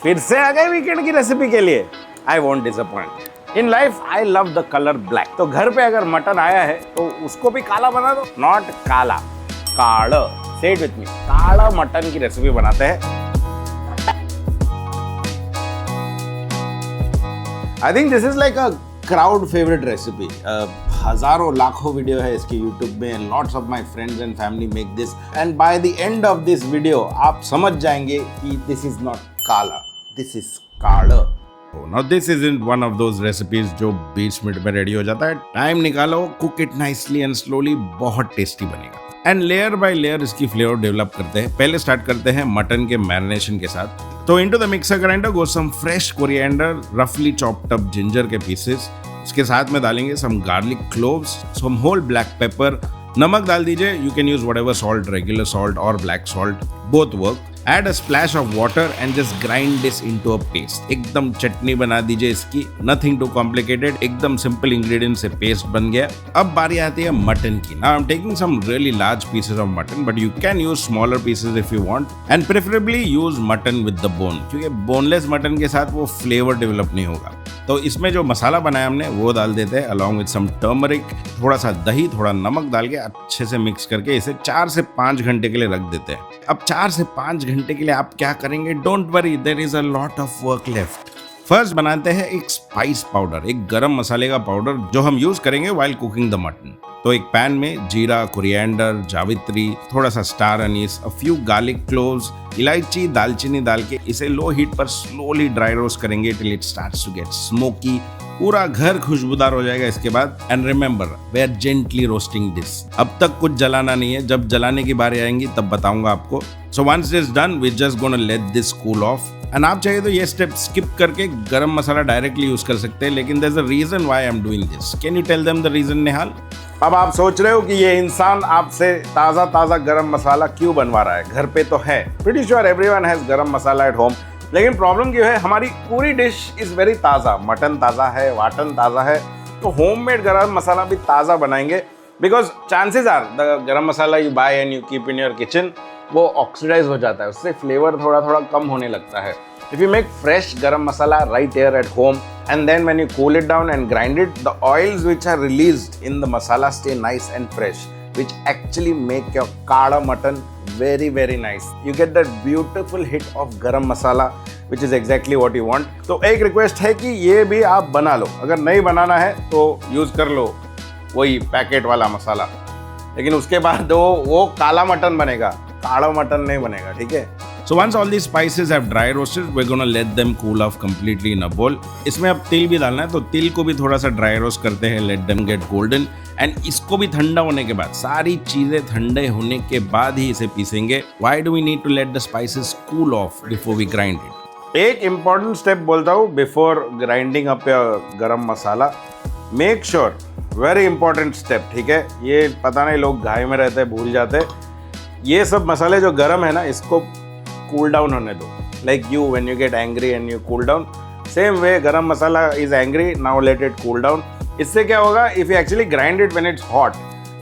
फिर से आ गए वीकेंड की रेसिपी के लिए। I want disappoint in life. I love the colour black. तो घर पे अगर मटन आया है तो उसको भी काला बना दो। नॉट काला, काड़ा। से इट विथ मी, काला मटन की रेसिपी बनाते हैं। I think this is like a crowd favourite recipe. हजारों लाखों वीडियो है इसकी यूट्यूब में। Lots of my friends and family make this and by the end of this video आप समझ जाएंगे कि दिस इज नॉट काला, दिस इज काड़ा। Now this isn't one of those recipes जो 20 मिनट में रेडी हो जाता है। टाइम निकालो, cook it nicely and slowly, बहुत टेस्टी बनेगा। एंड लेयर बाय लेयर इसकी फ्लेवर डेवलप करते हैं। पहले स्टार्ट करते हैं मटन के मैरिनेशन के साथ। तो into the mixer grinder go some fresh coriander, रफली चॉप्ड अप जिंजर के पीसेस। इसके साथ में डालेंगे some garlic cloves, some whole black pepper. नमक डाल दीजिए। You can use whatever salt, regular salt और black salt, both work. Add a splash of water and just grind this into a paste. एकदम चटनी बना दीजिए इसकी। Nothing too complicated, एकदम simple ingredient से paste बन गया। अब बारी आती है मटन की। Now I'm taking some really large pieces of mutton, but you can use smaller pieces if you want, and preferably use mutton with the bone, क्योंकि boneless mutton के साथ वो flavor develop नहीं होगा। तो इसमें जो मसाला बनाया हमने वो डाल देते हैं along with some turmeric, थोड़ा सा दही, थोड़ा नमक डाल के अच्छे से मिक्स करके इसे 4 से 5 घंटे के लिए रख देते हैं। अब 4 से 5 घंटे के लिए आप क्या करेंगे? Don't worry, there is a lot of work left. First बनाते हैं एक स्पाइस पाउडर, एक गरम मसाले का पाउडर जो हम यूज करेंगे व्हाइल कुकिंग द मटन। तो एक पैन में जीरा, कोरिएंडर, जावित्री, थोड़ा सा star anise, a few garlic cloves, इलायची, दालचीनी डाल के इसे लो हीट पर स्लोली ड्राई रोस्ट करेंगे till it starts to get smoky. पूरा घर खुशबूदार हो जाएगा इसके बाद। And remember, we are gently roasting this. अब तक कुछ जलाना नहीं है, जब जलाने की बारी आएंगी तब बताऊंगा आपको। So once this done we just gonna let this cool off. And आप चाहिए तो ये स्टेप स्किप करके गरम मसाला डायरेक्टली यूज कर सकते हैं, लेकिन there is a reason why I am doing this. Can you tell them the reason, Nihal? अब आप सोच रहे हो कि ये इंसान आपसे ताजा ताजा गरम मसाला क्यों बनवा रहा है? घर पे तो है, प्रीटी श्योर एवरीवन हैज गरम मसाला एट होम। लेकिन प्रॉब्लम क्यों है? हमारी पूरी डिश इज वेरी ताज़ा। मटन ताज़ा है, वाटन ताज़ा है, तो होममेड गरम मसाला भी ताज़ा बनाएंगे। Because chances are the garam masala you buy and you keep in your kitchen वो ऑक्सीडाइज हो जाता है, उससे फ्लेवर थोड़ा थोड़ा कम होने लगता है। If you make fresh garam masala right here at home and then when you cool it down and grind it, the oils which are released in the masala stay nice and fresh, which actually make your kada mutton very very nice. You get that beautiful hit of garam masala which is exactly what you want. तो एक request है कि ये भी आप बना लो। अगर नहीं बनाना है तो यूज कर लो वही पैकेट वाला मसाला, लेकिन उसके बाद वो काला मटन बनेगा, काड़ा मटन नहीं बनेगा, ठीक है? So once all these spices have dry roasted, we're gonna let them cool off completely in a bowl. इसमें अब तिल भी डालना है, तो तिल को भी थोड़ा सा ड्राई रोस्ट करते हैं, let them get golden. And इसको भी ठंडा होने के बाद, सारी चीजें ठंडे होने के बाद ही इसे पीसेंगे। Why do we need to let the spices cool off before we grind it? एक important step बोलता हूँ before grinding up your गरम मसाला, make sure, very important step, ठीक है? ये पता नहीं लोग घाई में रहते हैं, भूल जाते हैं। ये सब मसाले जो गरम है ना, इसको कूल डाउन होने दो। Like you when you get angry and you cool down, same way garam masala is angry, now let it cool down. इससे क्या होगा? If you actually grind it when it's hot,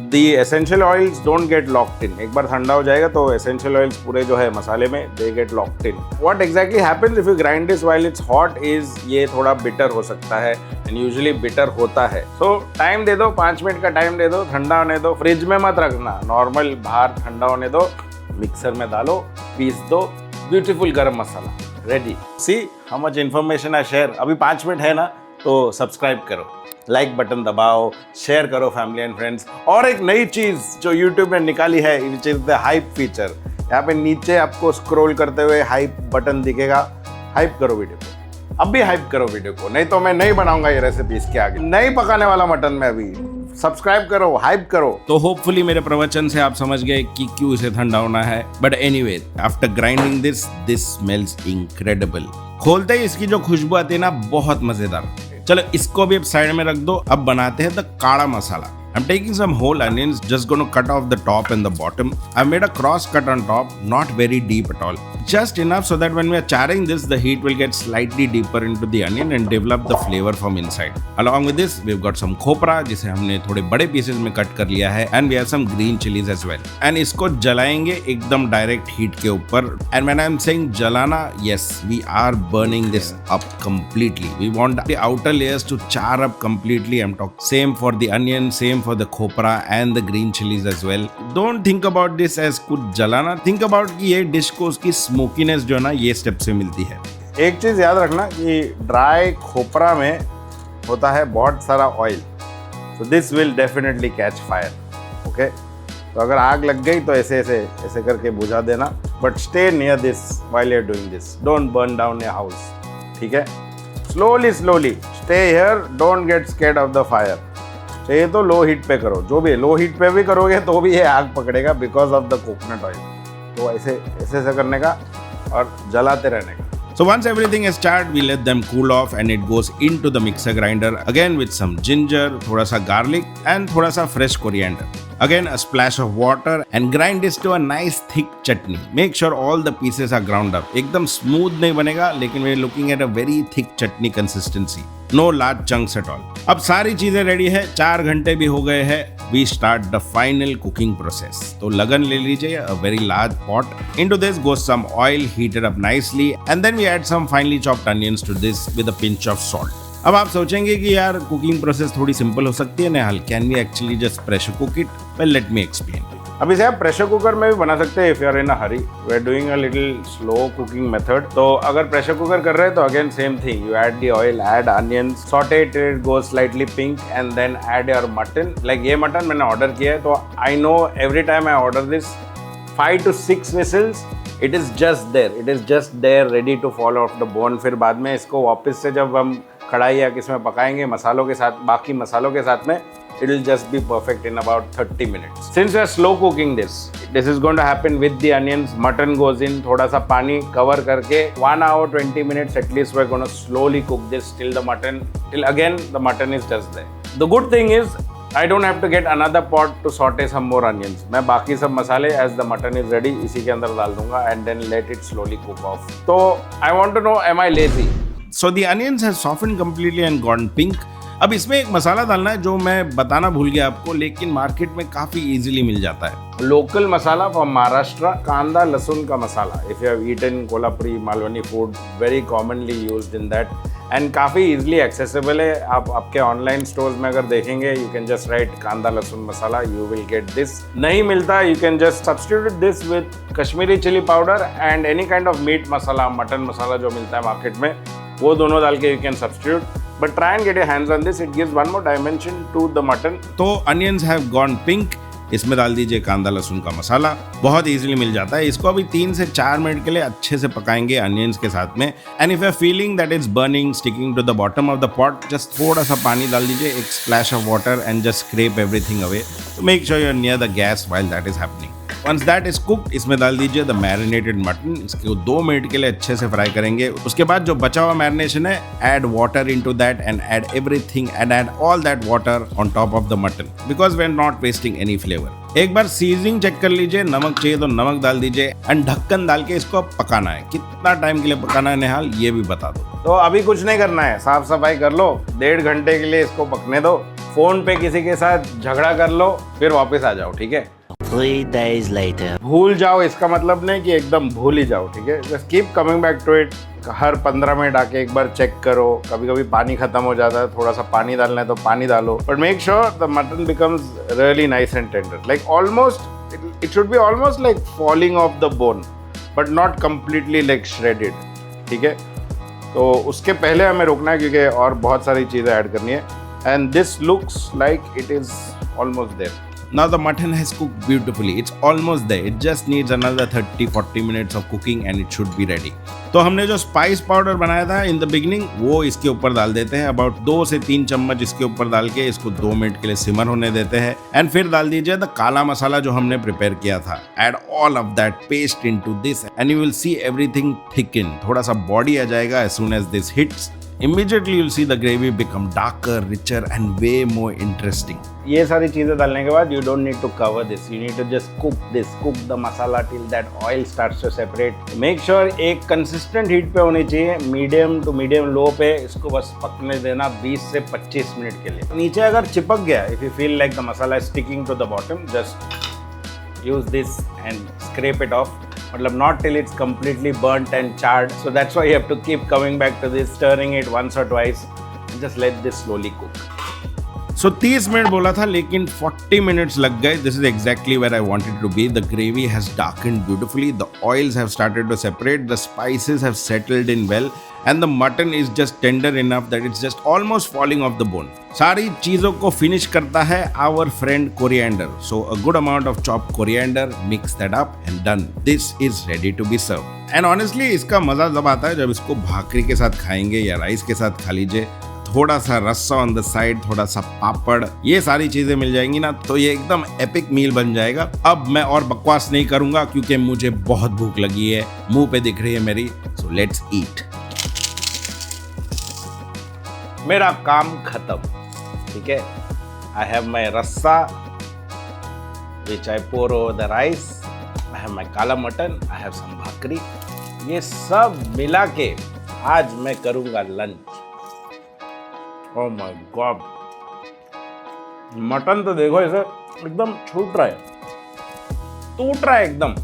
the essential oils don't get locked in. एक बार ठंडा हो जाएगा तो essential oils पूरे जो है मसाले में they get locked in. What exactly happens if you grind this while it's hot is ये थोड़ा बिटर हो सकता है, एंड यूजुअली बिटर होता है। सो टाइम दे दो, 5 मिनट का टाइम दे दो, ठंडा होने दो। फ्रिज में मत रखना, नॉर्मल बाहर ठंडा होने दो, मिक्सर में डालो, पीस दो, beautiful garam masala ready. See how much information I share. अभी 5 मिनट है ना, तो सब्सक्राइब करो, लाइक बटन दबाओ, शेयर करो फैमिली एंड फ्रेंड्स। और एक नई चीज़ जो यूट्यूब ने निकाली है, which is the hype feature. यहाँ पे नीचे आपको स्क्रॉल करते हुए हाइप बटन दिखेगा। हाइप करो वीडियो को, अब भी हाइप करो वीडियो को, नहीं तो मैं नहीं बनाऊंगा ये रेसिपी इसके आगे। नहीं पकाने वाला मटन में अभी। सब्सक्राइब करो, हाइप करो। तो होपफुली मेरे प्रवचन से आप समझ गए कि क्यों इसे ठंडा होना है। But anyway, after grinding this smells incredible. खोलते ही इसकी जो खुशबू आती है ना, बहुत मजेदार। चलो इसको भी अब साइड में रख दो। अब बनाते हैं द काड़ा मसाला। I'm taking some whole onions, just going to cut off the top and the bottom. I've made a cross cut on top, not very deep at all. Just enough so that when we are charring this, the heat will get slightly deeper into the onion and develop the flavor from inside. Along with this, we've got some khopra, जिसे हमने थोड़े बड़े pieces में cut कर लिया है, and we have some green chilies as well. And इसको जलाएंगे एकदम direct heat के ऊपर. And when I'm saying जलाना, yes, we are burning this up completely. We want the outer layers to char up completely. I'm talking same for the onion, same for the khopra and the green chilies as well. Don't think about this as कुछ जलाना. Think about कि ये dish को उसकी smokiness जो है ना ये स्टेप से मिलती है. एक चीज याद रखना कि ड्राई खोपरा में होता है बहुत सारा oil, so this will definitely catch fire. Okay? तो अगर आग लग गई तो ऐसे ऐसे ऐसे करके बुझा देना. But stay near this while you're doing this. Don't burn down your house. ठीक है? Slowly, slowly. Stay here. Don't get scared of the fire. चाहिए तो लो हीट पे करो, जो भी लो हीट पे भी करोगे तो भी ये आग पकड़ेगा because of the coconut oil. तो ऐसे ऐसे करने का और जलाते रहने का. So once everything is charred, we let them cool off and it goes into the mixer grinder again with some ginger, थोड़ा सा garlic and थोड़ा सा fresh coriander. Again a splash of water and grind this to a nice thick chutney. Make sure all the pieces are ground up. एकदम smooth नहीं बनेगा लेकिन we're looking at a very thick chutney consistency. No large chunks at all. अब सारी चीजें ready है, 4 घंटे भी हो गए हैं. We start the final cooking process. तो लगन ले लीजिए, a very large pot. Into this goes some oil heated up nicely and then we add some finely chopped onions to this with a pinch of salt. अब आप सोचेंगे कि यार cooking process थोड़ी सिंपल हो सकती है Nehal, can we actually just pressure cook it? Well let me explain. अब इसे आप प्रेशर कुकर में भी बना सकते हैं if you are in a hurry. We are doing a little slow cooking method. तो अगर प्रेशर कुकर कर रहे हैं तो again same thing, you add the oil, add onions, saute it, it goes slightly pink and then add your mutton. Like ये mutton मैंने order किया है तो I know every time I order this 5 to 6 whistles, it is just there ready to fall off the bone. फिर बाद में इसको वापस से जब हम कढ़ाई या किस में पकाएंगे मसालों के साथ, बाकी मसालों के साथ में, it will just be perfect in about 30 minutes. Since we are slow cooking this is going to happen with the onions. Mutton goes in, थोड़ा सा पानी cover करके 1 hour 20 minutes at least we're going to slowly cook this till again the mutton is just there. The good thing is I don't have to get another pot to saute some more onions. मैं बाकी सब मसाले as the mutton is ready इसी के अंदर डाल दूंगा and then let it slowly cook off. तो I want to know, am I lazy? So the onions have softened completely and gone pink. अब इसमें एक मसाला डालना है जो मैं बताना भूल गया आपको, लेकिन मार्केट में काफी इजीली मिल जाता है. लोकल मसाला फ्रॉम महाराष्ट्र, कांदा लहसुन का मसाला. If you have eaten Kolhapuri Malvani food, very commonly used in that and काफ़ी इजीली एक्सेसिबल है. आप आपके ऑनलाइन स्टोर्स में अगर देखेंगे, you can just right kanda lahsun masala, you will get this. नहीं मिलता, you can just substitute this with Kashmiri chilli powder and any kind of meat masala, mutton masala जो मिलता है मार्केट में, वो दोनों डाल के you can substitute. But try and get your hands on this. It gives one more dimension to the mutton. तो onions have gone pink. इसमें डाल दीजिए कांदा लहसुन का मसाला, बहुत इजीली मिल जाता है. इसको अभी 3 से 4 मिनट के लिए अच्छे से पकाएंगे अनियंस के साथ में. And if you are feeling that is burning, sticking to the bottom of the pot, just थोड़ा सा पानी डाल दीजिए, एक splash of water and just scrap everything away. तो make sure you are near the gas while that is happening. Once that is cooked, इसमें डाल दीजिए द मैरिनेटेड मटन. इसको 2 मिनट के लिए अच्छे से फ्राई करेंगे. उसके बाद जो बचा हुआ मैरिनेशन है, add water into that and add everything and add all that water on top of the mutton because we are not wasting any flavour. एक बार सीजनिंग चेक कर लीजिए, नमक चाहिए तो नमक डाल दीजिए एंड ढक्कन डाल के इसको पकाना है. कितना टाइम के लिए पकाना है नेहाल, ये भी बता दो. तो अभी कुछ नहीं करना है, साफ सफाई कर लो, 1.5 घंटे के लिए इसको पकने दो. फोन पे किसी के साथ झगड़ा कर लो, फिर वापस आ जाओ. ठीक है, 3 days later. भूल जाओ इसका मतलब नहीं कि एकदम भूल ही जाओ. ठीक है, just keep coming back to it. हर 15 मिनट आके एक बार चेक करो. कभी कभी पानी खत्म हो जाता है, थोड़ा सा पानी डालना है तो पानी डालो. But make sure the mutton becomes really nice and tender. Like almost it should be almost like falling of the bone but not completely like shredded. ठीक है, तो उसके पहले हमें रोकना है क्योंकि और बहुत सारी चीज़ें ऐड करनी है. And this looks like it is almost there. Now the mutton has cooked beautifully. It's almost there. It just needs another 30-40 minutes of cooking and it should be ready. तो हमने जो स्पाइस पाउडर बनाया था in the beginning, वो इसके ऊपर डाल देते हैं. अबाउट 2 से 3 चम्मच इसके ऊपर डाल के इसको 2 मिनट के लिए सिमर होने देते हैं. एंड फिर डाल दीजिए द काला मसाला जो हमने प्रिपेयर किया था. Add all of that paste into this and you will see everything thicken. थोड़ा सा बॉडी आ जाएगा as soon as this hits. immediately you'll see the gravy become darker, richer and way more interesting. ये सारी चीजें डालने के बाद you don't need to cover this. You need to just cook the masala till that oil starts to separate. Make sure एक consistent heat पे होनी चाहिए, medium to medium low पे इसको बस पकने देना 20 से 25 मिनट के लिए. नीचे अगर चिपक गया, if you feel like the masala is sticking to the bottom, just use this and scrape it off. मतलब not till it's completely burnt and charred. So that's why you have to keep coming back to this, stirring it once or twice and just let this slowly cook. So 30 minute बोला था लेकिन 40 minutes लग गए. This is exactly where I wanted to be. The gravy has darkened beautifully. The oils have started to separate. The spices have settled in well. And the mutton is just tender enough that it's just almost falling off the bone. सारी चीज़ों को finish करता है our friend coriander. So a good amount of chopped coriander, mix that up and done. This is ready to be served. And honestly इसका मज़ा जब आता है जब इसको भाकरी के साथ खाएंगे या राइस के साथ खा लीजिए. थोड़ा सा रस्सा ऑन द साइड, थोड़ा सा पापड़, ये सारी चीजें मिल जाएंगी ना तो ये एकदम एपिक मील बन जाएगा. अब मैं और बकवास नहीं करूंगा क्योंकि मुझे बहुत भूख लगी है, मुंह पे दिख रही है मेरी. So let's eat. मेरा काम खत्म. ठीक है, I have my rassa which I pour over the rice. I have my kala mutton. I have some भाकरी. ये सब मिला के आज मैं करूंगा lunch. Oh my God, mutton तो देखो इसे एकदम छूट रहा है, टूट रहा है एकदम.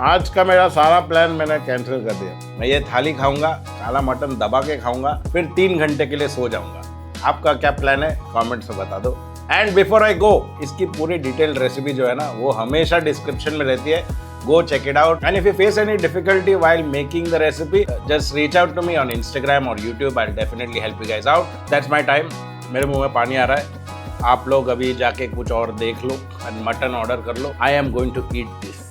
आज का मेरा सारा प्लान मैंने कैंसिल कर दिया. मैं ये थाली खाऊंगा, काला मटन दबा के खाऊंगा, फिर 3 घंटे के लिए सो जाऊंगा. आपका क्या प्लान है कमेंट्स में बता दो. एंड बिफोर आई गो, इसकी पूरी डिटेल्ड रेसिपी जो है ना वो हमेशा डिस्क्रिप्शन में रहती है. Go check it out. And if you face any difficulty while making the recipe, just reach out to me on Instagram or YouTube. I'll definitely help you guys out. That's my time. मेरे मुंह में पानी आ रहा है. आप लोग अभी जाके कुछ और देख लो and मटन ऑर्डर कर लो. I am going to eat this.